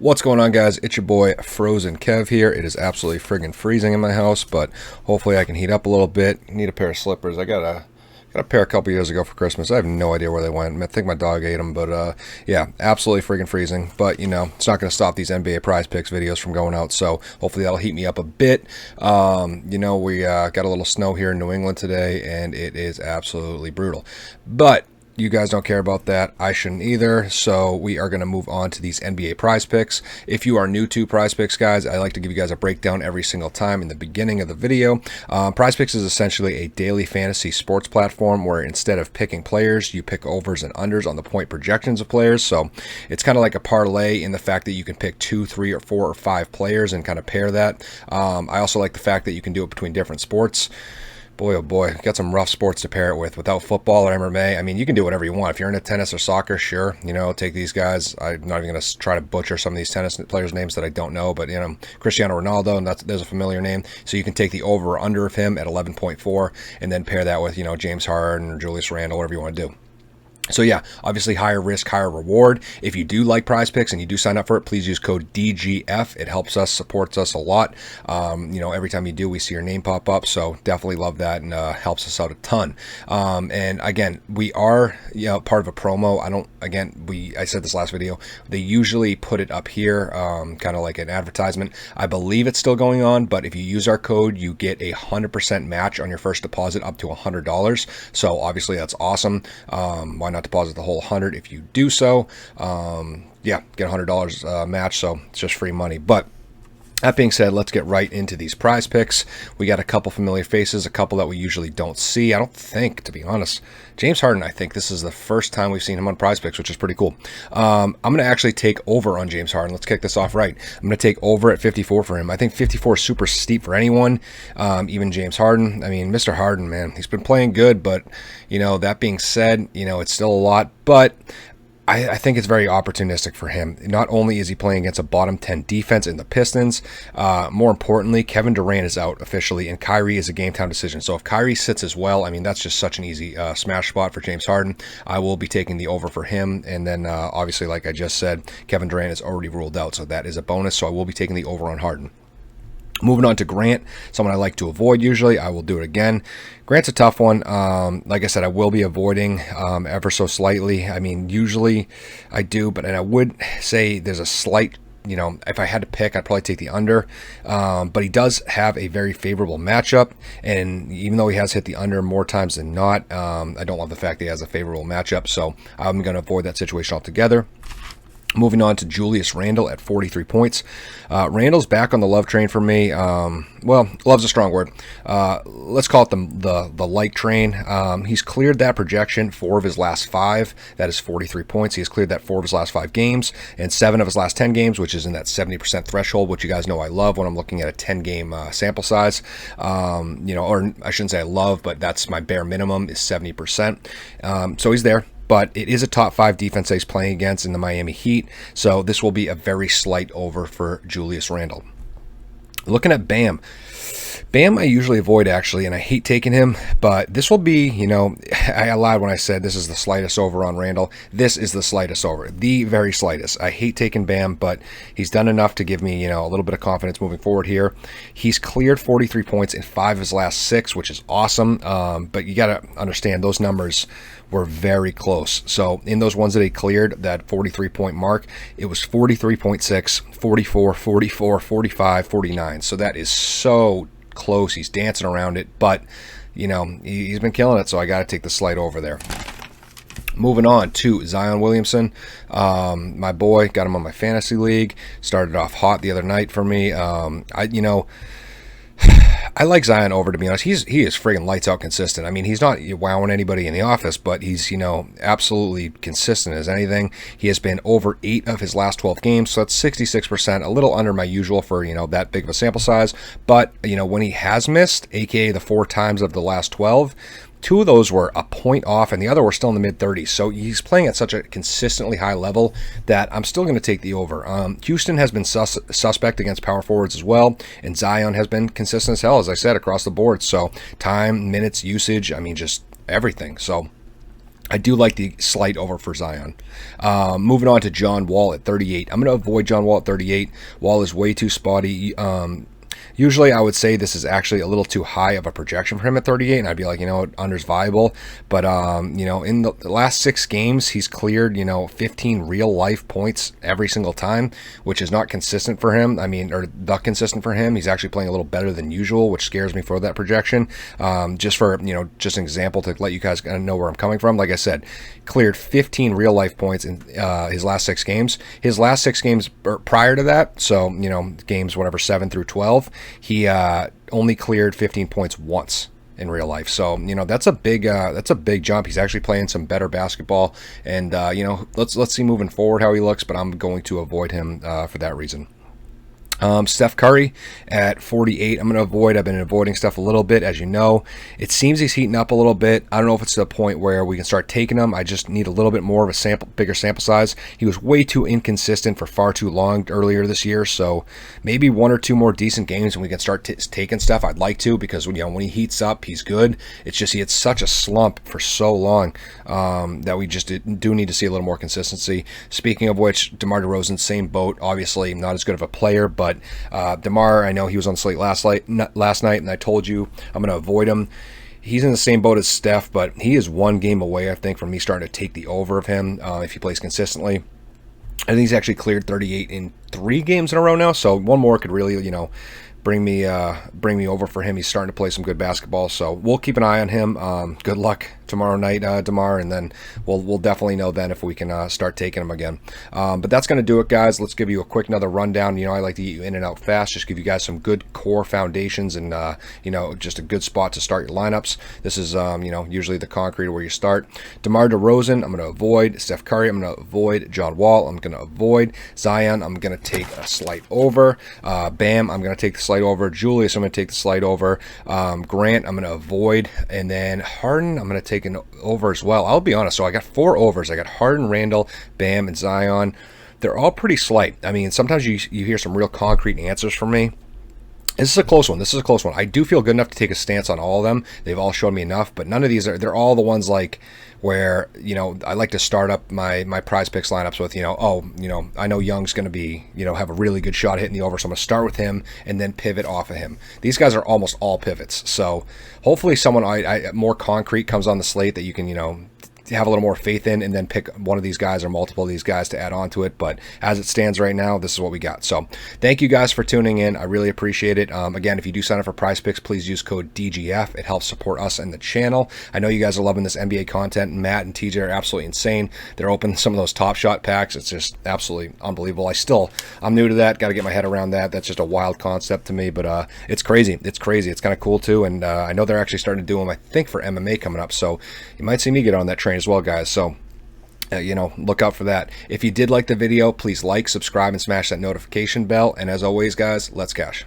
What's going on, guys? It's your boy Frozen Kev here. It is absolutely friggin' freezing in my house, but hopefully I can heat up a little bit. Need a pair of slippers. I got a pair a couple years ago for Christmas. I have no idea where they went. I think my dog ate them, but yeah, absolutely friggin' freezing. But you know, it's not going to stop these NBA Prize Picks videos from going out. So hopefully that'll heat me up a bit. You know, we got a little snow here in New England today, and it is absolutely brutal. But you guys don't care about that. I shouldn't either. So we are going to move on to these NBA Prize Picks. If you are new to Prize Picks, guys, I like to give you guys a breakdown every single time in the beginning of the video. Prize Picks is essentially a daily fantasy sports platform where instead of picking players, you pick overs and unders on the point projections of players. So it's kind of like a parlay in the fact that you can pick 2, 3, or 4, or 5 players and kind of pair that. I also like the fact that you can do it between different sports. Boy, oh boy, got some rough sports to pair it with. Without football or MMA, I mean, you can do whatever you want. If you're into tennis or soccer, sure, you know, take these guys. I'm not even going to try to butcher some of these tennis players' names that I don't know, but, you know, Cristiano Ronaldo, and there's a familiar name. So you can take the over or under of him at 11.4 and then pair that with, you know, James Harden or Julius Randle, whatever you want to do. So yeah, obviously higher risk, higher reward. If you do like Prize Picks and you do sign up for it, please use code DGF. It helps us, supports us a lot. You know, every time you do, we see your name pop up. So definitely love that, and helps us out a ton. And again, we are, you know, part of a promo. I said this last video, they usually put it up here, kind of like an advertisement. I believe it's still going on, but if you use our code, you get a 100% match on your first deposit up to $100. So obviously that's awesome. Why not deposit the whole 100 if you do so? Yeah, get $100 match, so it's just free money. But that being said, let's get right into these Prize Picks. We got a couple familiar faces, a couple that we usually don't see. I don't think, to be honest, James Harden, I think this is the first time we've seen him on Prize Picks, which is pretty cool. I'm going to actually take over on James Harden. Let's kick this off right. I'm going to take over at 54 for him. I think 54 is super steep for anyone, even James Harden. I mean, Mr. Harden, man, he's been playing good, but, you know, that being said, you know, it's still a lot, but I think it's very opportunistic for him. Not only is he playing against a bottom 10 defense in the Pistons, more importantly, Kevin Durant is out officially, and Kyrie is a game time decision. So if Kyrie sits as well, I mean, that's just such an easy smash spot for James Harden. I will be taking the over for him. And then obviously, like I just said, Kevin Durant is already ruled out, so that is a bonus. So I will be taking the over on Harden. Moving on to Grant, someone I like to avoid usually. I will do it again. Grant's a tough one. Like I said, I will be avoiding ever so slightly. I mean, usually I do, but I would say there's a slight, you know, if I had to pick, I'd probably take the under. But he does have a very favorable matchup, and even though he has hit the under more times than not, I don't love the fact that he has a favorable matchup, so I'm going to avoid that situation altogether. Moving on to Julius Randle at 43 points. Randle's back on the love train for me. Well, love's a strong word. Let's call it the light train. He's cleared that projection 4 of his last 5. That is 43 points. He has cleared that 4 of his last 5 games and 7 of his last 10 games, which is in that 70% threshold, which you guys know I love when I'm looking at a 10-game sample size. You know, or I shouldn't say I love, but that's my bare minimum is 70%. So he's there. But it is a top 5 defense that he's playing against in the Miami Heat, so this will be a very slight over for Julius Randle. Looking at Bam. Bam I usually avoid, actually, and I hate taking him, but this will be, you know, I lied when I said this is the slightest over on Randle. This is the slightest over, the very slightest. I hate taking Bam, but he's done enough to give me, you know, a little bit of confidence moving forward here. He's cleared 43 points in 5 of his last 6, which is awesome, but you got to understand those numbers were very close. So in those ones that he cleared, that 43-point mark, it was 43.6, 44, 44, 45, 49. So that is so close. He's dancing around it, but, you know, he's been killing it, so I got to take the slight over there. Moving on to Zion Williamson, my boy, got him on my fantasy league. Started off hot the other night for me. You know, I like Zion over, to be honest. He is friggin' lights out consistent. I mean, he's not wowing anybody in the office, but he's, you know, absolutely consistent as anything. He has been over 8 of his last 12 games, so that's 66%, a little under my usual for, you know, that big of a sample size. But, you know, when he has missed, aka the 4 times of the last 12, 2 of those were a point off, and the other were still in the mid-30s. So he's playing at such a consistently high level that I'm still going to take the over. Houston has been suspect against power forwards as well, and Zion has been consistent as hell, as I said, across the board. So time, minutes, usage, I mean, just everything. So I do like the slight over for Zion. Moving on to John Wall at 38. I'm going to avoid John Wall at 38. Wall is way too spotty. Usually I would say this is actually a little too high of a projection for him at 38, and I'd be like, you know, under's viable. But, you know, in the last 6 games, he's cleared, you know, 15 real-life points every single time, which is not consistent for him. I mean, or the consistent for him. He's actually playing a little better than usual, which scares me for that projection. Just for, you know, just an example to let you guys know where I'm coming from. Like I said, cleared 15 real-life points in his last 6 games. His last 6 games prior to that, so, you know, games, whatever, 7 through 12, he only cleared 15 points once in real life. So, you know, that's a big jump. He's actually playing some better basketball, and you know, let's see moving forward how he looks, but I'm going to avoid him for that reason. Steph Curry at 48. I'm going to avoid. I've been avoiding Steph a little bit, as you know. It seems he's heating up a little bit. I don't know if it's to the point where we can start taking him. I just need a little bit more of a bigger sample size. He was way too inconsistent for far too long earlier this year, so maybe 1 or 2 more decent games and we can start taking stuff. I'd like to, because when he heats up, he's good. It's just he had such a slump for so long that we just do need to see a little more consistency. Speaking of which, Demar Derozan, same boat. Obviously, not as good of a player, but DeMar, I know he was on the slate last night, and I told you I'm going to avoid him. He's in the same boat as Steph, but he is 1 game away, I think, from me starting to take the over of him if he plays consistently. I think he's actually cleared 38 in 3 games in a row now, so 1 more could really, you know, bring me over for him. He's starting to play some good basketball, so we'll keep an eye on him. Good luck tomorrow night, DeMar, and then we'll definitely know then if we can start taking him again. But that's going to do it, guys. Let's give you a quick another rundown. You know, I like to get you in and out fast, just give you guys some good core foundations and, you know, just a good spot to start your lineups. This is, you know, usually the concrete where you start. Demar Derozan, I'm going to avoid. Steph Curry, I'm going to avoid. John Wall, I'm going to avoid. Zion, I'm going to take a slight over. Bam, I'm going to take the slight over. Julius, I'm going to take the slight over. Grant, I'm going to avoid. And then Harden, I'm going to take an over as well. I'll be honest, so I got 4 overs. I got Harden, Randall, Bam, and Zion. They're all pretty slight. I mean, sometimes you hear some real concrete answers from me. This is a close one. This is a close one. I do feel good enough to take a stance on all of them. They've all shown me enough, but none of these they're all the ones like where, you know, I like to start up my Prizepicks lineups with, you know, oh, you know, I know Young's going to be, you know, have a really good shot hitting the over, so I'm going to start with him and then pivot off of him. These guys are almost all pivots, so hopefully someone more concrete comes on the slate that you can, you know, have a little more faith in, and then pick one of these guys or multiple of these guys to add on to it. But as it stands right now, this is what we got. So thank you guys for tuning in. I really appreciate it. Again, if you do sign up for Prizepicks, please use code DGF. It helps support us and the channel. I know you guys are loving this NBA content, and Matt and TJ are absolutely insane. They're opening some of those Top Shot packs. It's just absolutely unbelievable. I'm new to that. Got to get my head around that. That's just a wild concept to me, but it's crazy. It's crazy. It's kind of cool too. And I know they're actually starting to do them, I think, for MMA coming up. So you might see me get on that train as well, guys. So you know, look out for that. If you did like the video, please like, subscribe, and smash that notification bell. And as always, guys, let's cash.